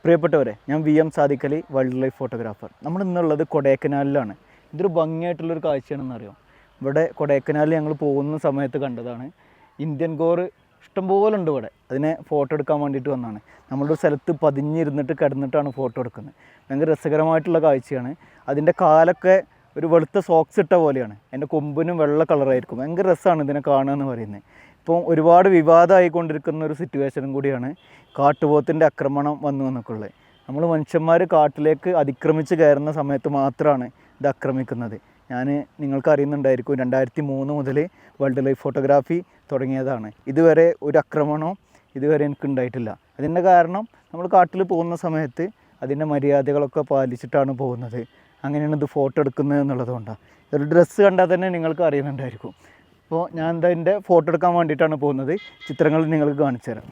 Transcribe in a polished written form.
പ്രിയപ്പെട്ടവരെ, ഞാൻ VM Sadiq Ali, wild life photographer. നമ്മൾ ഇന്നുള്ളത് കൊടൈക്കനാലിലാണ്. ഇതൊരു ഭംഗിയായിട്ടുള്ളൊരു കാഴ്ചയാണെന്ന് അറിയാം. ഇവിടെ കൊടൈക്കനാലിൽ ഞങ്ങൾ പോകുന്ന സമയത്ത് കണ്ടതാണ്. ഇന്ത്യൻ ഗോറ് ഇഷ്ടംപോലെ ഉണ്ട് ഇവിടെ. അതിനെ ഫോട്ടോ എടുക്കാൻ വേണ്ടിയിട്ട് വന്നതാണ്. നമ്മളൊരു സ്ഥലത്ത് പതിഞ്ഞിരുന്നിട്ട് കിടന്നിട്ടാണ് ഫോട്ടോ എടുക്കുന്നത്. ഭയങ്കര രസകരമായിട്ടുള്ള കാഴ്ചയാണ്. അതിൻ്റെ കാലൊക്കെ ഒരു വെളുത്ത സോക്സ് ഇട്ട പോലെയാണ്. അതിൻ്റെ കൊമ്പിനും വെള്ള കളറായിരിക്കും. ഭയങ്കര രസമാണ് ഇതിനെ കാണുക എന്ന് പറയുന്നത്. ഇപ്പോൾ ഒരുപാട് വിവാദമായിക്കൊണ്ടിരിക്കുന്ന ഒരു സിറ്റുവേഷനും കൂടിയാണ് കാട്ടുപോത്തിൻ്റെ ആക്രമണം വന്നു എന്നൊക്കെ ഉള്ളത്. നമ്മൾ മനുഷ്യന്മാർ കാട്ടിലേക്ക് അതിക്രമിച്ച് കയറുന്ന സമയത്ത് മാത്രമാണ് ഇത് ആക്രമിക്കുന്നത്. ഞാൻ നിങ്ങൾക്ക് അറിയുന്നുണ്ടായിരിക്കും, 2003 മുതൽ വൈൽഡ് ലൈഫ് ഫോട്ടോഗ്രാഫി തുടങ്ങിയതാണ്. ഇതുവരെ ഒരു ആക്രമണവും ഇതുവരെ എനിക്ക് ഉണ്ടായിട്ടില്ല. അതിൻ്റെ കാരണം നമ്മൾ കാട്ടിൽ പോകുന്ന സമയത്ത് അതിൻ്റെ മര്യാദകളൊക്കെ പാലിച്ചിട്ടാണ് പോകുന്നത്. അങ്ങനെയാണ് ഇത് ഫോട്ടോ എടുക്കുന്നത് എന്നുള്ളതുകൊണ്ടാണ്. ഒരു ഡ്രസ്സ് കണ്ടാൽ തന്നെ നിങ്ങൾക്ക് അറിയുന്നുണ്ടായിരിക്കും. അപ്പോൾ ഞാൻ ഇതിൻ്റെ ഫോട്ടോ എടുക്കാൻ വേണ്ടിയിട്ടാണ് പോകുന്നത്. ചിത്രങ്ങൾ നിങ്ങൾക്ക് കാണിച്ചു തരാം.